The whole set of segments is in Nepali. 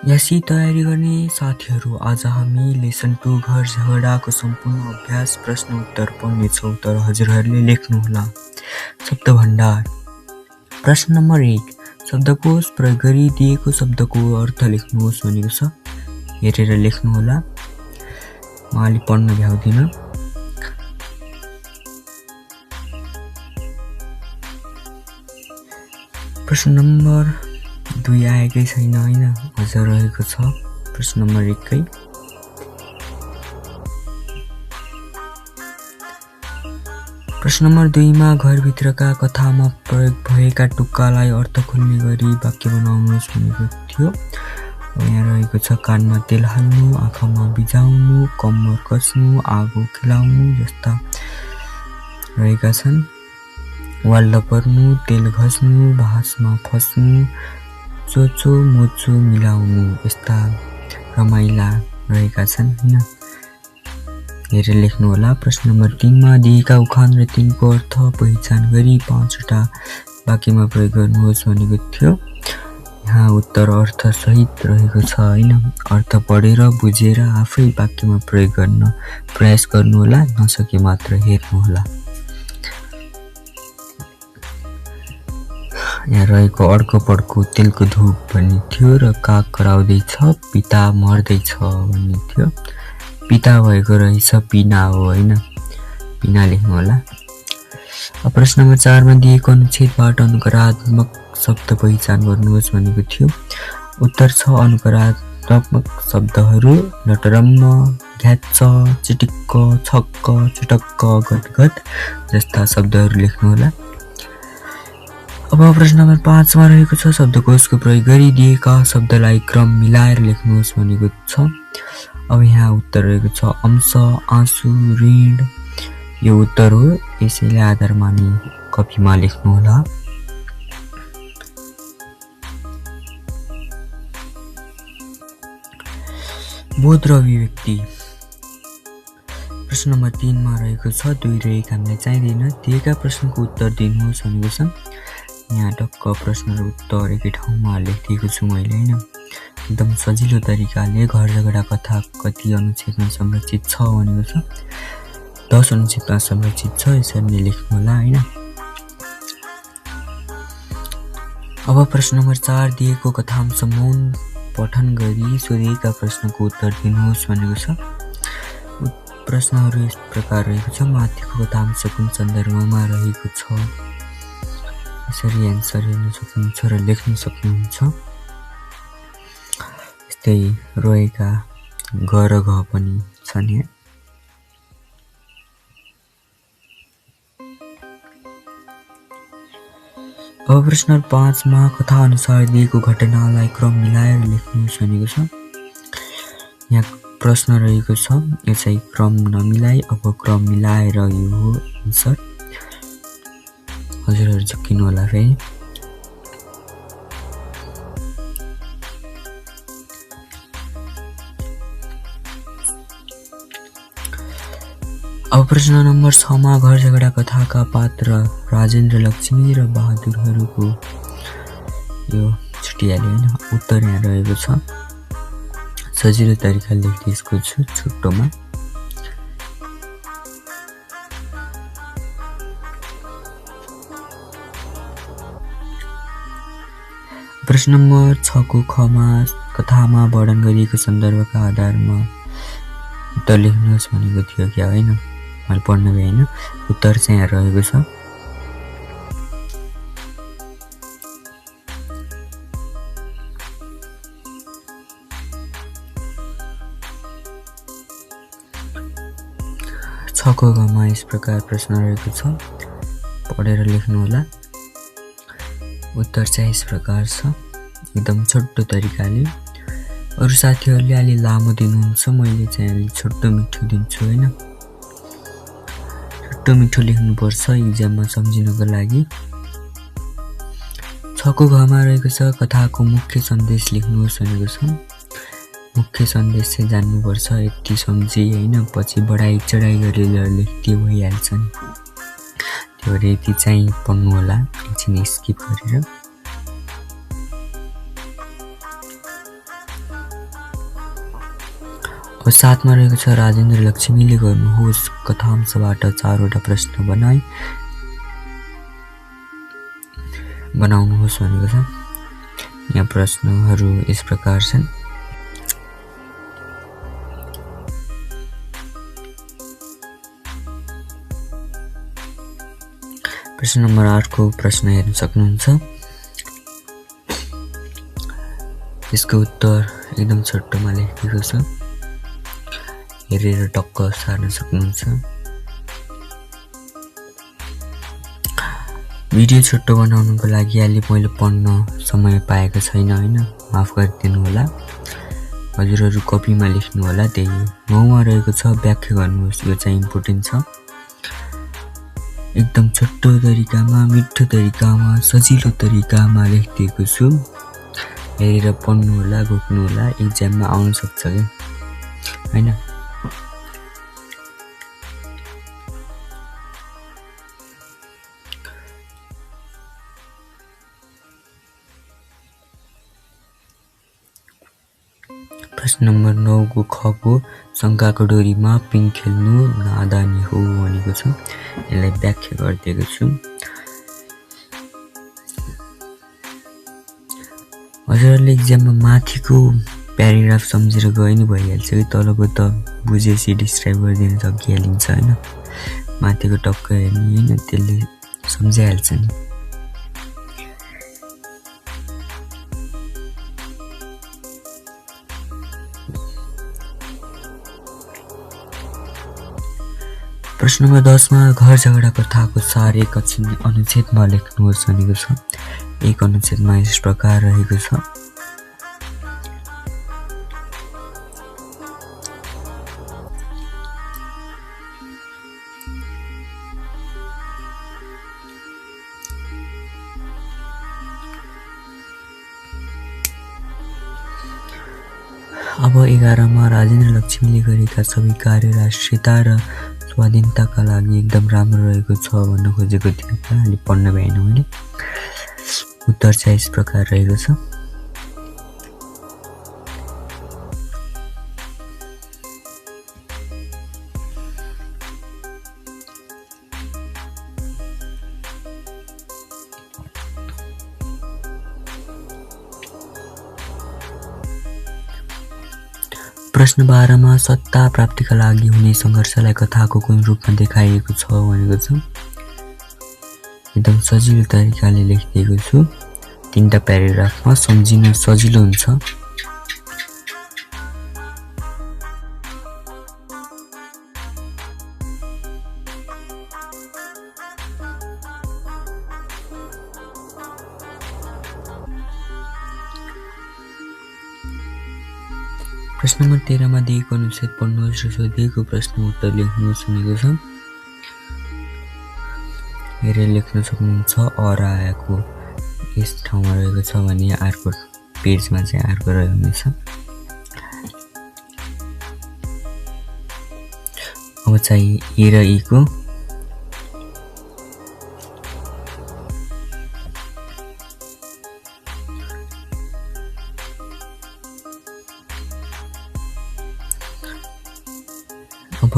यसै तयारी गर्ने साथीहरू, आज हामी लेसन 2 घर झगडाको सम्पूर्ण अभ्यास प्रश्न उत्तर पढ्नेछौँ, तर हजुरहरूले लेख्नुहोला। शब्द भण्डार। प्रश्न नम्बर 1, शब्दकोश प्रयोग गरी दिएको शब्दको अर्थ लेख्नुहोस् भनेको छ। हेरेर लेख्नुहोला, म अलि पढ्न भ्याउँदिन। प्रश्न नम्बर 2 आएकै छैन हैन, अझ रहेको छ प्रश्न नम्बर 1 प्रश्न नम्बर 2 मा घरभित्रका कथामा प्रयोग भएका टुक्कालाई अर्थ खोल्ने गरी वाक्य बनाउनुहोस् भनेको थियो। यहाँ रहेको छ कानमा तेल हाल्नु, आँखामा बिजाउनु, कम्मर कस्नु, आगो खेलाउनु जस्ता रहेका छन्। वाल पर्नु, तेल घस्नु, भासमा फस्नु, चोचो मोचो मिलाउनु यस्ता रमाइला रहेका छन् हैन। हेरेर लेख्नुहोला। प्रश्न नम्बर 3 मा दिएका उखान र तिनको अर्थ पहिचान गरी 5 वटा वाक्यमा प्रयोग गर्नुहोस् भनेको थियो। यहाँ उत्तर अर्थ सहित रहेको छ हैन। अर्थ पढेर बुझेर आफै वाक्यमा प्रयोग गर्न प्रयास गर्नुहोला, नसके मात्र हेर्नुहोला। यहाँ रहेको अर्को पड्को तेलको धूप भन्ने थियो र काग कराउँदैछ, पिता मर्दैछ भन्ने थियो। पिता भएको रहेछ पिना हो हैन, पिना लेख्नु होला। प्रश्न नम्बर 4 मा दिएको अनुच्छेदबाट अनुकरात्मक शब्द पहिचान गर्नुहोस् भनेको थियो। उत्तर छ अनुकरात्मक शब्दहरू लटरम्म, घ्याच्च, चिटिक्क, छक्क, चुटक्क, गदगद जस्ता शब्दहरू लेख्नु होला। अब प्रश्न नम्बर 5 मा रहेको छ शब्दकोशको प्रयोग गरी दिएका शब्दलाई क्रम मिलाएर लेख्नुहोस् भनेको छ। अब यहाँ उत्तर रहेको छ अंश, आँसु, ऋण। यो उत्तर हो, यसैले आधार मानी कपीमा लेख्नु होला। बोध र अभिव्यक्ति। प्रश्न नम्बर 3 मा रहेको छ 2 र 1 हामीलाई चाहिँदैन। दिएका प्रश्नको उत्तर दिनुहोस् भनेको छ। यहाँ टक्क प्रश्न र उत्तर एकै ठाउँमा लेखिदिएको छु मैले हैन। एकदम सजिलो तरिकाले घर झगडा कथा कति अनुच्छेदमा संरक्षित छ भनेको छ। 10 अनुच्छेदमा संरक्षित छ, यसरी नै लेख्नु होला हैन। अब प्रश्न नम्बर 4 दिएको कथांश मौन पठन गरी सोधिएका प्रश्नको उत्तर दिनुहोस् भनेको छ। प्रश्नहरू यस प्रकार रहेको छ। माथिको कथांश कुन सन्दर्भमा रहेको छ? यसरी एन्सर हेर्न सक्नुहुन्छ र लेख्न सक्नुहुन्छ। यस्तै रहेका ग र घ पनि छन् यहाँ। अब प्रश्न 5 मा कथा अनुसार दिएको घटनालाई क्रम मिलाएर लेख्नुहोस् भनेको छ। यहाँ प्रश्न रहेको छ, यसै क्रम नमिलाई अब क्रम मिलाएर यो हो एन्सर। हजुरहरू झुक्किनु होला फेरि। अब प्रश्न नम्बर 6 मा घर झगडा कथाका पात्र राजेन्द्र, लक्ष्मी र बहादुरहरूको यो छुट्याले हैन। उत्तर यहाँ रहेको छ। सजिलो तरिकाले लेखिदिएको छु छुट्टोमा। प्रश्न नम्बर 6 को ख मा कथामा वर्णन गरिएको सन्दर्भका आधारमा उत्तर लेख्नुहोस् भनेको थियो क्या हैन। मैले पढ्न भएन। उत्तर चाहिँ यहाँ रहेको छ। छको घमा यस प्रकार प्रश्न रहेको छ, पढेर लेख्नु होला। उत्तर चाहिँ यस प्रकार छ, एकदम छोटो तरिकाले। अरू साथीहरूले अलि लामो दिनुहुन्छ, मैले चाहिँ अलि छोटो मिठो दिन्छु हैन। छोटो मिठो लेख्नुपर्छ इक्जाममा सम्झिनको लागि। 6 को घमा रहेको छ कथाको मुख्य सन्देश लेख्नुहोस् भनेको छ। मुख्य सन्देश चाहिँ जान्नुपर्छ, यति सम्झि हैन, पछि बढाइ चढाइ गरेर लेख्दै भइहाल्छ नि। त्यो भएर यति चाहिँ पढ्नु होला, एकछिन स्किप गरेर। अब 7 मा रहेको छ राजेन्द्र लक्ष्मीले गर्नुहोस् कथांशबाट 4 वटा प्रश्न बनाउनुहोस् भनेको छ। यहाँ प्रश्नहरू यस प्रकार छन्। प्रश्न नम्बर 8 को प्रश्न हेर्न सक्नुहुन्छ। यसको उत्तर एकदम छोटोमा लेखिएको छ, हेरेर टक्क सार्न सक्नुहुन्छ। भिडियो छोटो बनाउनुको लागि अहिले मैले पढ्न समय पाएको छैन हैन, माफ गरिदिनु होला। हजुरहरू कपीमा लेख्नु होला। त्यही 9 मा रहेको छ व्याख्या गर्नुहोस्। यो चाहिँ इम्पोर्टेन्ट छ। एकदम छोटो तरिकामा, मिठो तरिकामा, सजिलो तरिकामा लेखिदिएको छु। हेरेर पढ्नु होला, घोक्नु होला, एक्जाममा आउन सक्छ के हैन। प्रश्न नम्बर 9 को ख को शङ्काको डोरीमा पिङ खेल्नु नादानी हो भनेको छ। यसलाई व्याख्या गरिदिएको छु। हजुरहरूले एक्जाममा माथिको प्याराग्राफ सम्झेर गए नि भइहाल्छ कि तलको त बुझेपछि डिस्क्राइब गरिदिन सकिहालिन्छ हैन। माथिको टक्क हेर्ने हैन, त्यसले सम्झाइहाल्छ नि। प्रश्न नम्बर 10 मा घर झगडा कथाको सार एक अनुच्छेदमा लेख्नुहोस् भनेको छ। एक अनुच्छेदमा यस प्रकार रहेको छ। अब 11 मा राजेन्द्र लक्ष्मीले गरेका सबै कार्य राष्ट्रियता र स्वाधीनताका लागि एकदम राम्रो रहेको छ भन्न खोजेको थियो। अलि पढ्न भएन मैले। उत्तर चाहिँ यस प्रकार रहेको छ। प्रश्न 12 मा सत्ता प्राप्तिका लागि हुने सङ्घर्षलाई कथाको कुन रूपमा देखाइएको छ भनेको छ। एकदम सजिलो तरिकाले लेखिदिएको छु। 3टा प्याराग्राफमा सम्झिन सजिलो हुन्छ। प्रश्न नम्बर 13 मा दिएको अनुच्छेद पढ्नुहोस् र सोधिएको प्रश्न उत्तर लेख्नुहोस् भनेको छ। हेरेर लेख्न सक्नुहुन्छ। और आएको यस ठाउँमा रहेको छ भने अर्को पेजमा चाहिँ अर्को रहेको हुनेछ। अब चाहिँ ए र ई को अब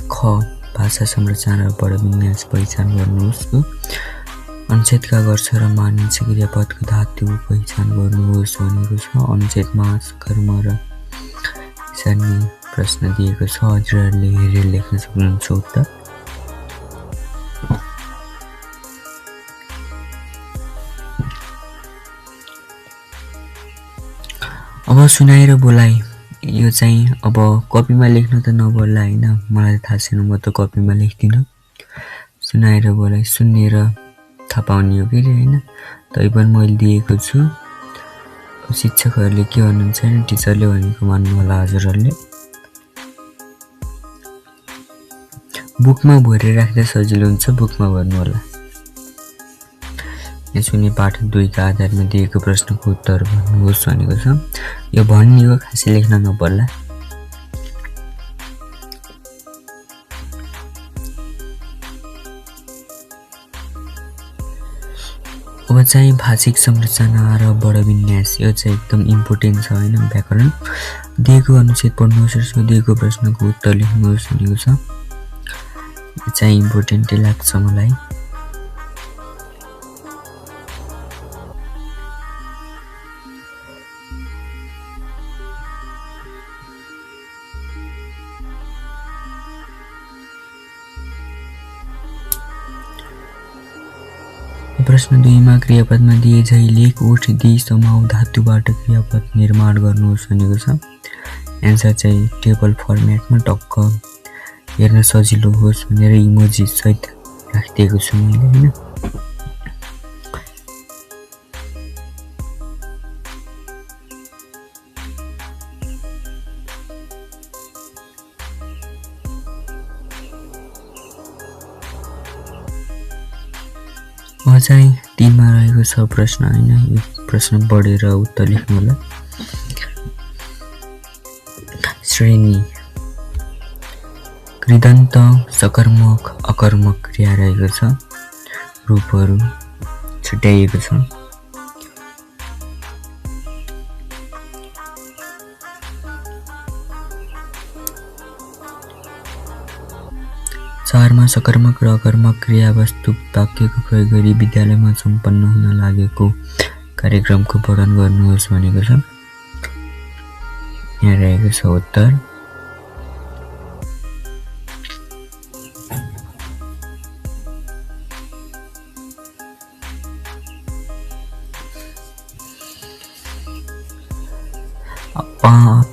ख भाषा संरचना र पदविन्यास पहिचान गर्नुहोस्। अनुच्छेदका गर्छ र मानिन्छ क्रियापदको धातु पहिचान गर्नुहोस् भनेको छ। अनुच्छेदमा कर्म र सार्ने प्रश्न दिएको छ। हजुरहरूले हेरेर लेख्न सक्नुहुन्छ उत्तर। अब सुनाएर बोलाइ। यो चाहिँ अब कपीमा लेख्न त नपर्ला हैन, मलाई थाहा छैन, म त कपीमा लेख्दिनँ। सुनाएर बोलाइ सुन्ने र थाहा पाउने हो कि हैन। तैपनि मैले दिएको छु। शिक्षकहरूले के भन्नुहुन्छ नि, टिचरले भनेको मान्नु होला हजुरहरूले। बुकमा भरेर राख्दा सजिलो हुन्छ, बुकमा भर्नु होला। सुन्ने पाठ 2 का आधारमा दिएको प्रश्नको उत्तर भन्नुहोस् भनेको छ। यो भन्ने हो, खासै लेख्न नपर्ला। अब अब चाहिँ भाषिक संरचना र वर्णविन्यास यो चाहिँ एकदम इम्पोर्टेन्ट छ हैन। व्याकरण दिएको अनुच्छेद पढ्नुहोस् र सो दिएको प्रश्नको उत्तर लेख्नुहोस् भनेको छ। यो चाहिँ इम्पोर्टेन्टै लाग्छ मलाई। प्रश्न 2 मा क्रियापदमा दिए झै लेख उठ दि समाउ धातुबाट क्रियापद निर्माण गर्नुहोस् भनेको छ। एन्सर चाहिँ टेबल फर्मेटमा टक्क हेर्न सजिलो होस् भनेर इमोजी सहित राखिदिएको छु मैले हैन। चाहिँ 3 मा रहेको छ प्रश्न हैन। यो प्रश्न पढेर उत्तर लेख्नु होला। श्रेणी कृदन्त सकर्मक अकर्मक क्रिया रहेको छ। रूपहरू छुट्याइएको छ। चारमा सकर्मक र अकर्मक क्रिया वस्तु वाक्यको प्रयोग गरी विद्यालयमा सम्पन्न हुन लागेको कार्यक्रमको वर्णन गर्नुहोस् भनेको छ। यहाँ रहेको छ उत्तर।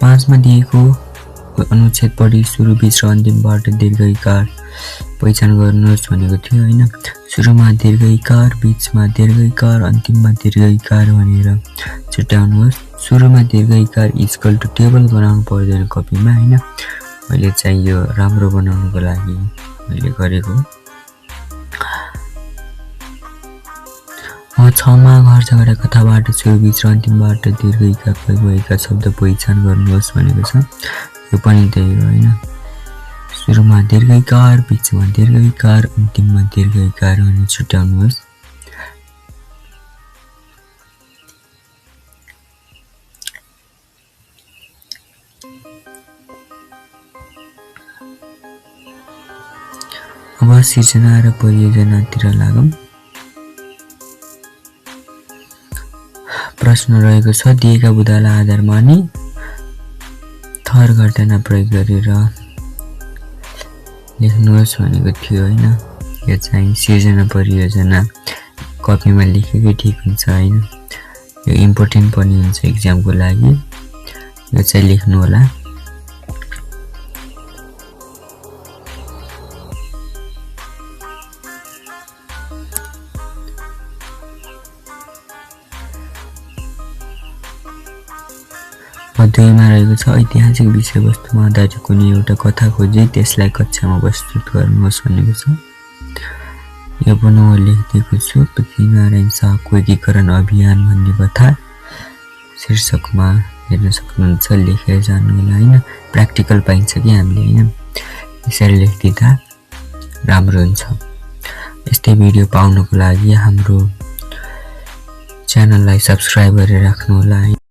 पाँचमा दिएको अनुच्छेद पढी सुरु बीच र अन्तिमबाट दीर्घ इकार पहिचान गर्नुहोस् भनेको थियो हैन। सुरुमा दीर्घ इकार, बीचमा दीर्घ इकार, अन्तिममा दीर्घ इकार भनेर छुट्याउनुहोस्। सुरुमा दीर्घ इकार इक्वल टु टेबल बनाउनु पर्दैन कपीमा हैन। मैले चाहिँ यो राम्रो बनाउनको लागि मैले गरेको। 6 मा घर झगडा कथाबाट सुरु बीच र अन्तिमबाट दीर्घ इकार प्रयोग भएका शब्द पहिचान गर्नुहोस् भनेको छ। यो पनि त्यही हो हैन। सुरुमा दीर्घ इकार, बीचमा दीर्घ इकार, अन्तिममा दीर्घ इकार भनेर छुट्याउनुहोस्। अब सिर्जना र परियोजनातिर लागौं। प्रश्न रहेको छ दिएका बुदालाई आधार मानी थर घटना प्रयोग गरेर लेख्नुहोस् भनेको थियो हैन। यो चाहिँ सिर्जना परियोजना कपीमा लेखेकै ठिक हुन्छ हैन। यो इम्पोर्टेन्ट पनि हुन्छ एक्जामको लागि। यो चाहिँ लेख्नु होला। दुईमा रहेको छ ऐतिहासिक विषयवस्तुमा आधारित कुनै एउटा कथा खोजी त्यसलाई कक्षामा प्रस्तुत गर्नुहोस् भनेको छ। यो पनि म लेखिदिएको छु। पृथ्वीनारायण शाहको एकीकरण अभियान भन्ने कथा शीर्षकमा हेर्न सक्नुहुन्छ। लेखेर जानु होला हैन। प्र्याक्टिकल पाइन्छ कि हामीले हैन। यसरी लेखिदिँदा राम्रो हुन्छ। यस्तै भिडियो पाउनको लागि हाम्रो च्यानललाई सब्स्क्राइब गरेर राख्नु होला।